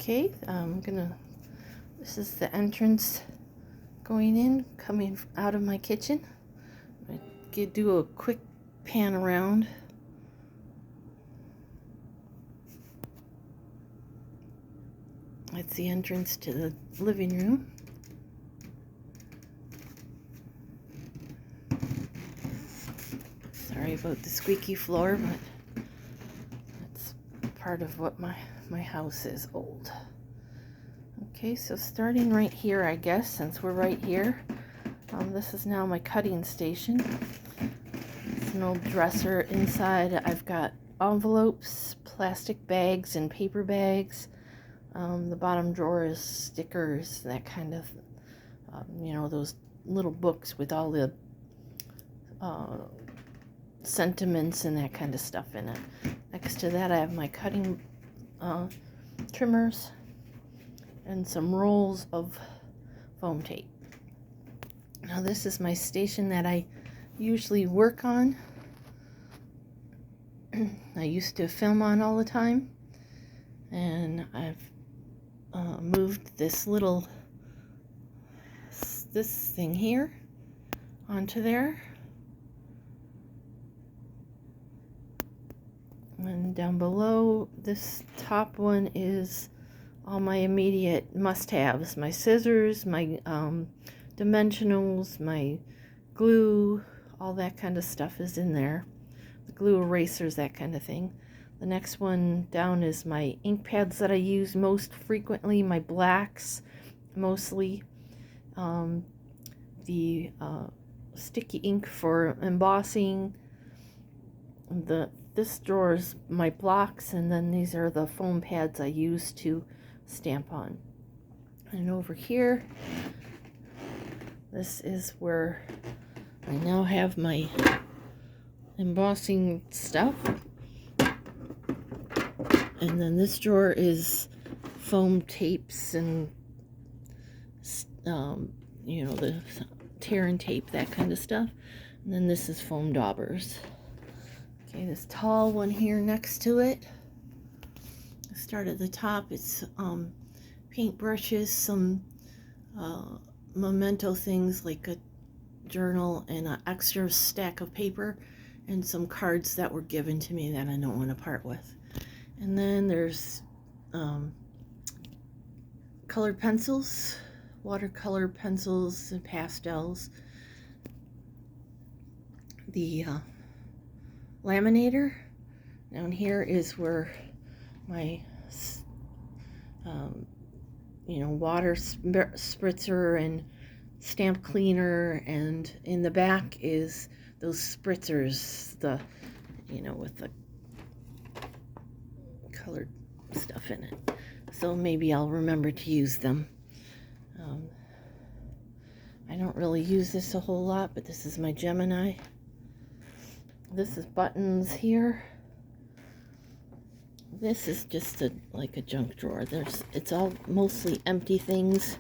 Okay, this is the entrance going in, coming out of my kitchen. I do a quick pan around. That's the entrance to the living room. Sorry about the squeaky floor, but that's part of what my house is old. Okay, so starting right here, I guess, since we're right here, this is now my cutting station. It's an old dresser. Inside I've got envelopes, plastic bags, and paper bags. The bottom drawer is stickers, that kind of, those little books with all the sentiments and that kind of stuff in it. Next to that I have my cutting trimmers and some rolls of foam tape. Now this is my station that I usually work on. I used to film on all the time, and I've moved this thing here onto there. And down below, this top one is all my immediate must-haves. My scissors, my dimensionals, my glue, all that kind of stuff is in there. The glue erasers, that kind of thing. The next one down is my ink pads that I use most frequently, my blacks mostly. The sticky ink for embossing. This drawer is my blocks, and then these are the foam pads I use to stamp on. And over here, this is where I now have my embossing stuff. And then this drawer is foam tapes and the tear and tape, that kind of stuff. And then this is foam daubers. Okay, this tall one here next to it. Start at the top. It's paint brushes, some memento things like a journal and an extra stack of paper, and some cards that were given to me that I don't want to part with. And then there's colored pencils, watercolor pencils and pastels. The laminator. Down here is where my water spritzer and stamp cleaner, and in the back is those spritzers, with the colored stuff in it. So maybe I'll remember to use them. I don't really use this a whole lot, but this is my Gemini. This is buttons here. This is just like a junk drawer. It's all mostly empty things,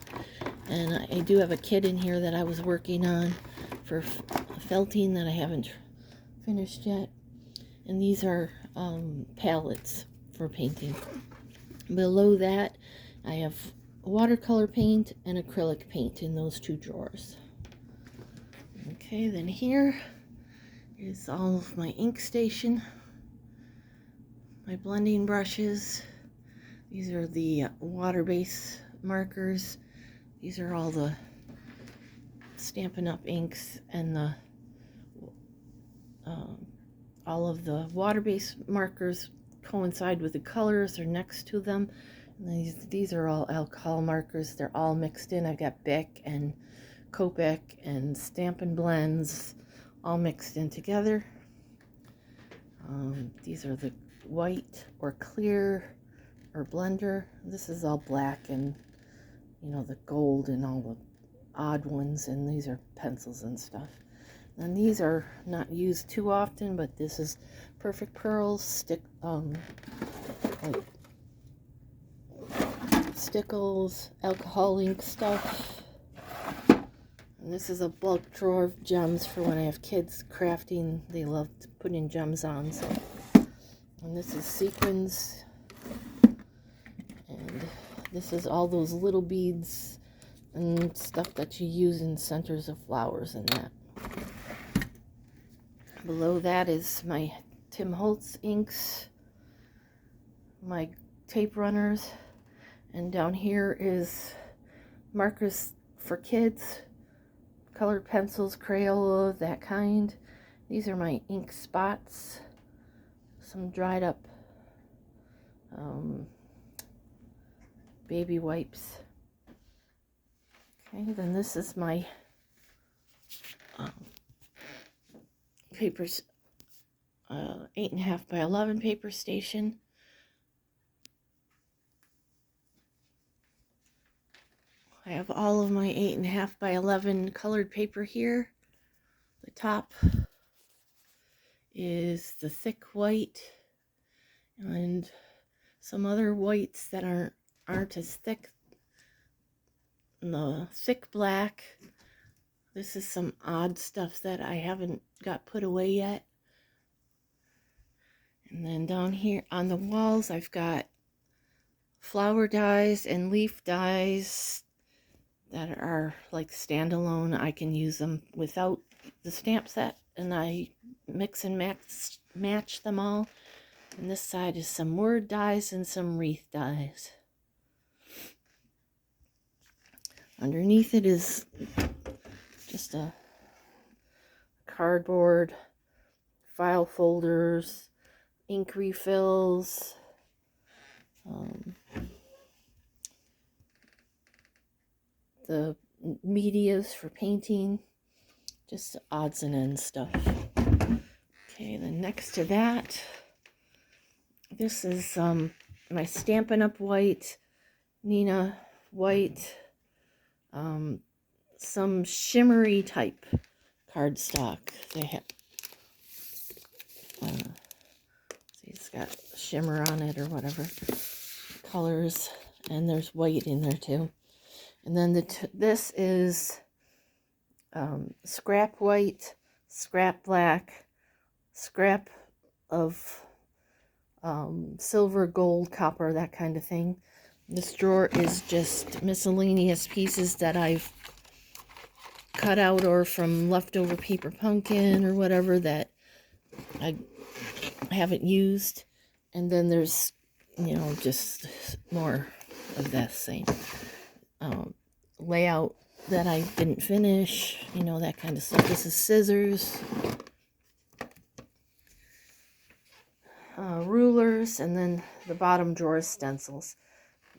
and I do have a kit in here that I was working on for felting that I haven't finished yet. And these are palettes for painting. Below that, I have watercolor paint and acrylic paint in those two drawers. Okay, then here is all of my ink station, my blending brushes. These are the water-based markers. These are all the Stampin' Up! Inks, and the all of the water-based markers coincide with the colors or next to them. And these are all alcohol markers. They're all mixed in. I've got Bic and Copic and Stampin' Blends all mixed in together. These are the white or clear or blender. This is all black and the gold and all the odd ones, and these are pencils and stuff. And these are not used too often, but this is Perfect Pearls, Stickles, alcohol ink stuff. And this is a bulk drawer of gems for when I have kids crafting. They love putting gems on. And this is sequins. And This is all those little beads and stuff that you use in centers of flowers and that. Below that is my Tim Holtz inks, my tape runners, and down here is markers for kids, colored pencils, Crayola, that kind. These are my ink spots, some dried up baby wipes. Okay, then this is my papers, 8.5 by 11 paper station. I have all of my 8.5 by 11 colored paper here. The top is the thick white and some other whites that aren't as thick. And the thick black. This is some odd stuff that I haven't got put away yet. And then down here on the walls, I've got flower dies and leaf dies that are like standalone. I can use them without the stamp set, and I mix and match them all. And this side is some word dies and some wreath dies. Underneath it is just a cardboard, file folders, ink refills, the medias for painting, just odds and ends stuff. Okay, then next to that, this is my Stampin' Up! White, Neenah white, some shimmery type cardstock. They have, see, it's got shimmer on it or whatever colors, and there's white in there too. And then this is scrap white, scrap black, scrap of silver, gold, copper, that kind of thing. This drawer is just miscellaneous pieces that I've cut out or from leftover paper pumpkin or whatever that I haven't used. And then there's, just more of that same layout that I didn't finish, that kind of stuff. This is scissors, rulers, and then the bottom drawer is stencils.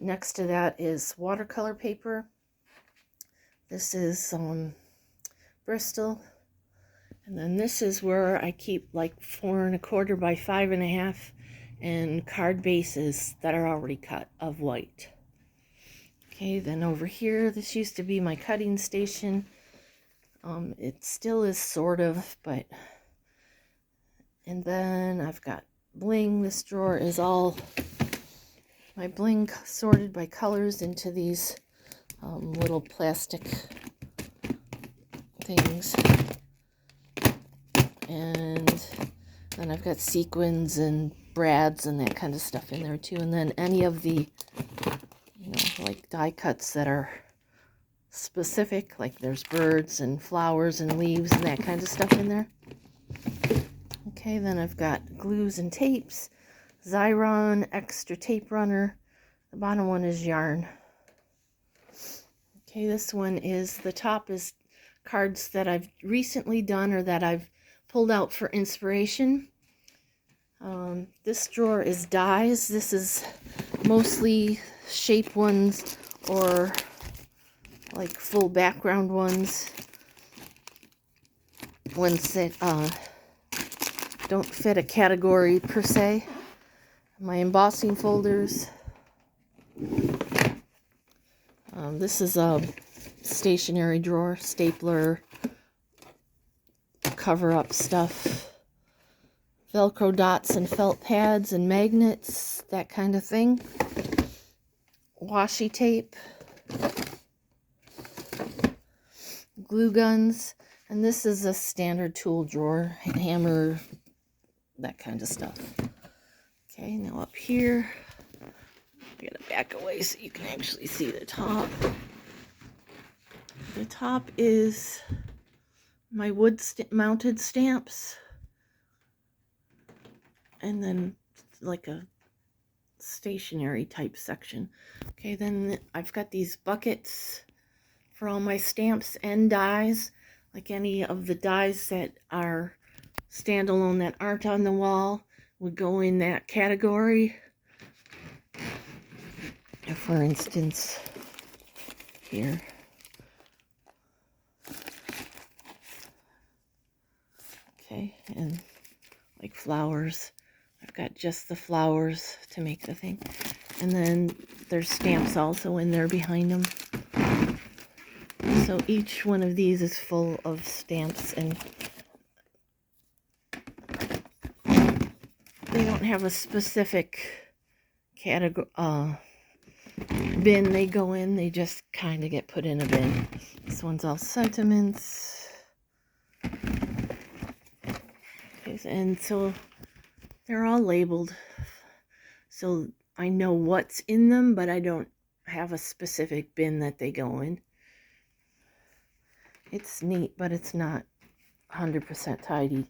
Next to that is watercolor paper. This is Bristol. And then this is where I keep like 4.25 by 5.5 and card bases that are already cut of white. Okay, then over here, this used to be my cutting station. It still is sort of, but... And then I've got bling. This drawer is all my bling sorted by colors into these little plastic things. And then I've got sequins and brads and that kind of stuff in there too. And then any of the, like die cuts that are specific, like there's birds and flowers and leaves and that kind of stuff in there. Okay, then I've got glues and tapes, Xyron, extra tape runner. The bottom one is yarn. Okay, this one is, the top is cards that I've recently done or that I've pulled out for inspiration. This drawer is dies. This is mostly shape ones or like full background ones. Ones that don't fit a category per se. My embossing folders. This is a stationery drawer, stapler, cover up stuff, Velcro dots and felt pads and magnets, that kind of thing. Washi tape, glue guns, and this is a standard tool drawer, hammer, that kind of stuff. Okay, now up here, I gotta back away so you can actually see the top. The top is my wood mounted stamps, and then like a stationery type section. Okay, then I've got these buckets for all my stamps and dies, like any of the dies that are standalone that aren't on the wall would go in that category. For instance, here. Okay, and like flowers. I've got just the flowers to make the thing. And then there's stamps also in there behind them. So each one of these is full of stamps, and they don't have a specific category bin they go in. They just kind of get put in a bin. This one's all sentiments. Okay, and so they're all labeled, so I know what's in them, but I don't have a specific bin that they go in. It's neat, but it's not 100% tidy.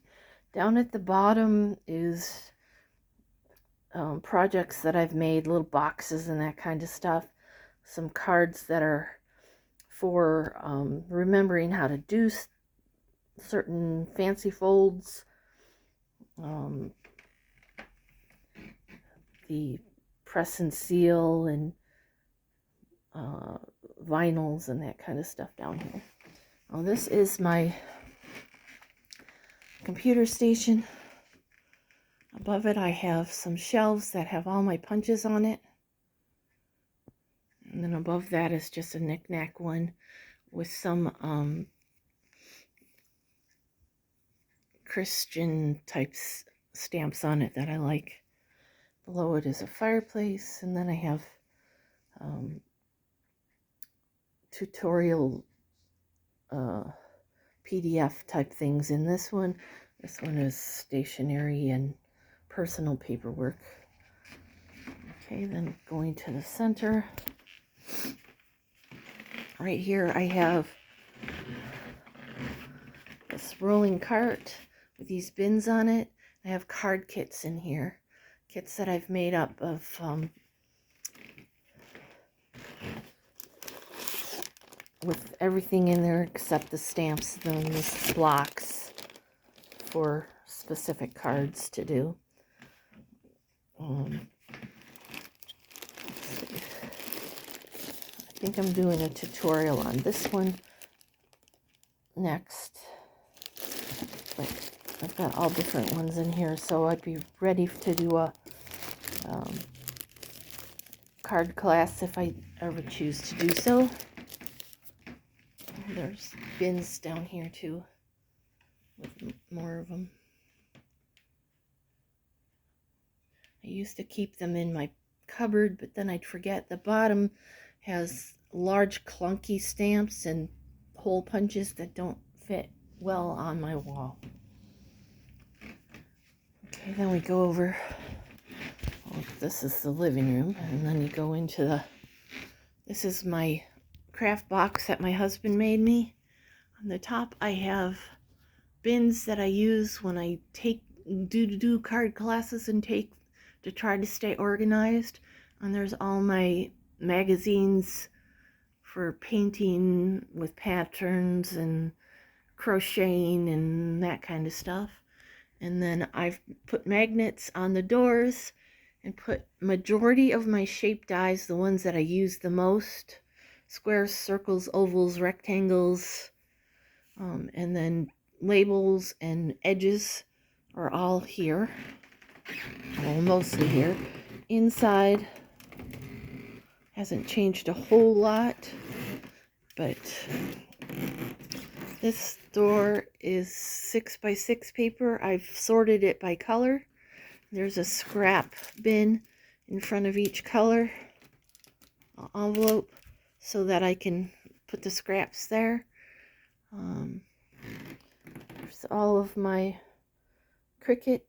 Down at the bottom is projects that I've made, little boxes and that kind of stuff. Some cards that are for remembering how to do certain fancy folds. The press and seal and vinyls and that kind of stuff down here. Oh, this is my computer station. Above it I have some shelves that have all my punches on it. And then above that is just a knick-knack one with some Christian type stamps on it that I like. Below it is a fireplace, and then I have tutorial PDF type things in this one. This one is stationery and personal paperwork. Okay, then going to the center. Right here I have this rolling cart with these bins on it. I have card kits in here. Kits that I've made up of with everything in there except the stamps. Then this blocks for specific cards to do. I think I'm doing a tutorial on this one next. But I've got all different ones in here, so I'd be ready to do a card class if I ever choose to do so. There's bins down here too, with more of them. I used to keep them in my cupboard, but then I'd forget. The bottom has large clunky stamps and hole punches that don't fit well on my wall. Okay, then we go over, well, this is the living room, and then you go into this is my craft box that my husband made me. On the top I have bins that I use when I do card classes and to try to stay organized. And there's all my magazines for painting with patterns and crocheting and that kind of stuff. And then I've put magnets on the doors and put majority of my shape dies, the ones that I use the most, squares, circles, ovals, rectangles, and then labels and edges are all here. Well, mostly here. Inside hasn't changed a whole lot, but this door is 6x6 paper. I've sorted it by color. There's a scrap bin in front of each color envelope so that I can put the scraps there. There's all of my Cricut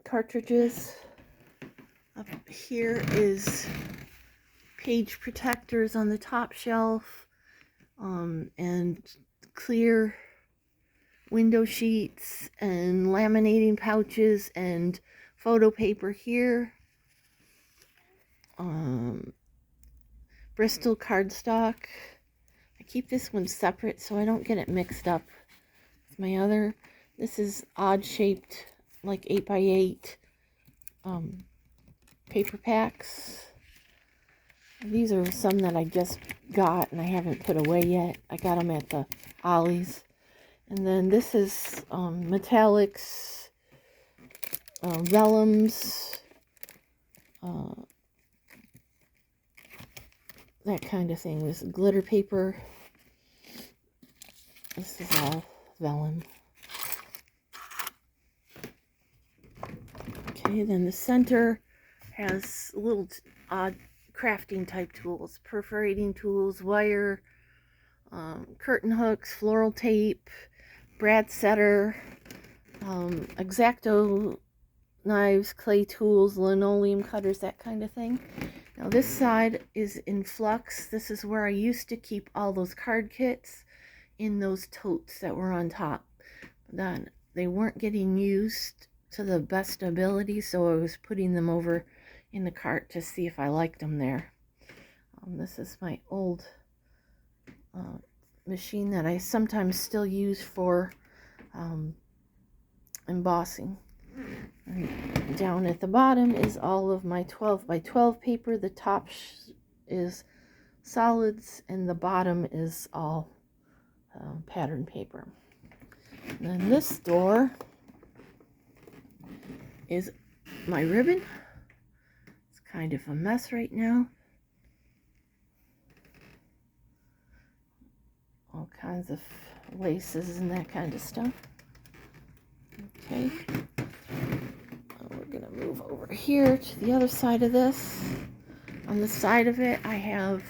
cartridges. Up here is page protectors on the top shelf, and clear window sheets and laminating pouches and photo paper here. Bristol cardstock. I keep this one separate so I don't get it mixed up with my other. This is odd shaped, like 8x8 paper packs. These are some that I just got and I haven't put away yet. I got them at the Ollie's. And then this is metallics, vellums, that kind of thing. This glitter paper. This is all vellum. Okay, then the center has little odd crafting type tools, perforating tools, wire, curtain hooks, floral tape, brad setter, X-Acto knives, clay tools, linoleum cutters, that kind of thing. Now this side is in flux. This is where I used to keep all those card kits in those totes that were on top. Then they weren't getting used to the best ability, so I was putting them over in the cart to see if I liked them there. This is my old machine that I sometimes still use for embossing. Right down at the bottom is all of my 12x12 paper. The top is solids and the bottom is all pattern paper. And then this door is my ribbon. It's kind of a mess right now. All kinds of laces and that kind of stuff. Okay. We're going to move over here to the other side of this. On the side of it, I have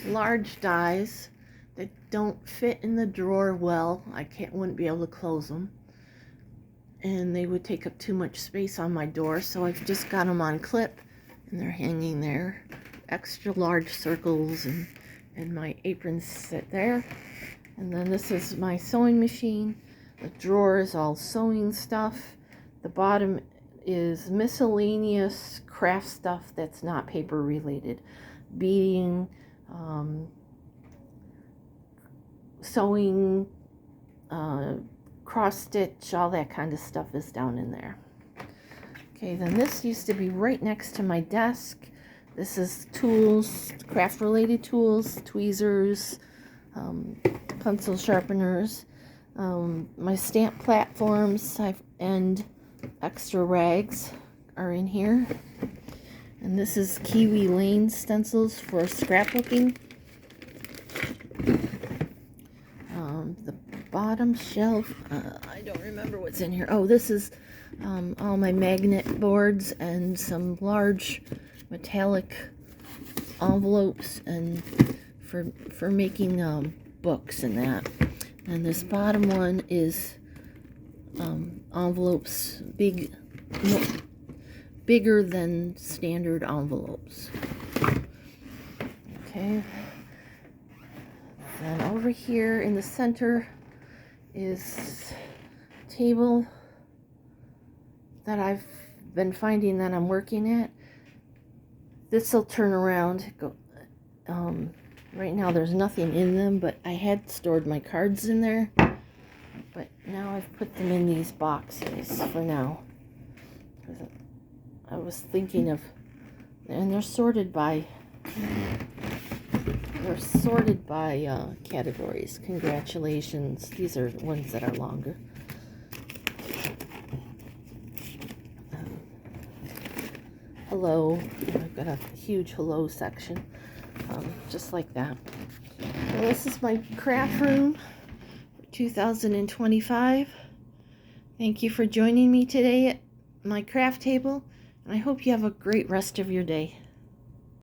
large dies that don't fit in the drawer well. I wouldn't be able to close them. And they would take up too much space on my door, so I've just got them on clip and they're hanging there. Extra large circles and my aprons sit there. And then this is my sewing machine. The drawer is all sewing stuff. The bottom is miscellaneous craft stuff that's not paper related. Beading, sewing, cross stitch, all that kind of stuff is down in there. Okay, then this used to be right next to my desk. This is tools, craft related tools, tweezers, pencil sharpeners, my stamp platforms, and extra rags are in here. And this is Kiwi Lane stencils for scrapbooking. The bottom shelf, I don't remember what's in here. Oh, this is all my magnet boards and some large metallic envelopes and for making books and that. And this bottom one is envelopes, bigger than standard envelopes. Okay. And over here in the center is a table that I've been finding that I'm working at. This will turn around. Right now there's nothing in them, but I had stored my cards in there. But now I've put them in these boxes for now. I was thinking of, and they're sorted by categories. Congratulations. These are ones that are longer. Hello. I've got a huge hello section. Just like that. Well, this is my craft room for 2025. Thank you for joining me today at my craft table, and I hope you have a great rest of your day.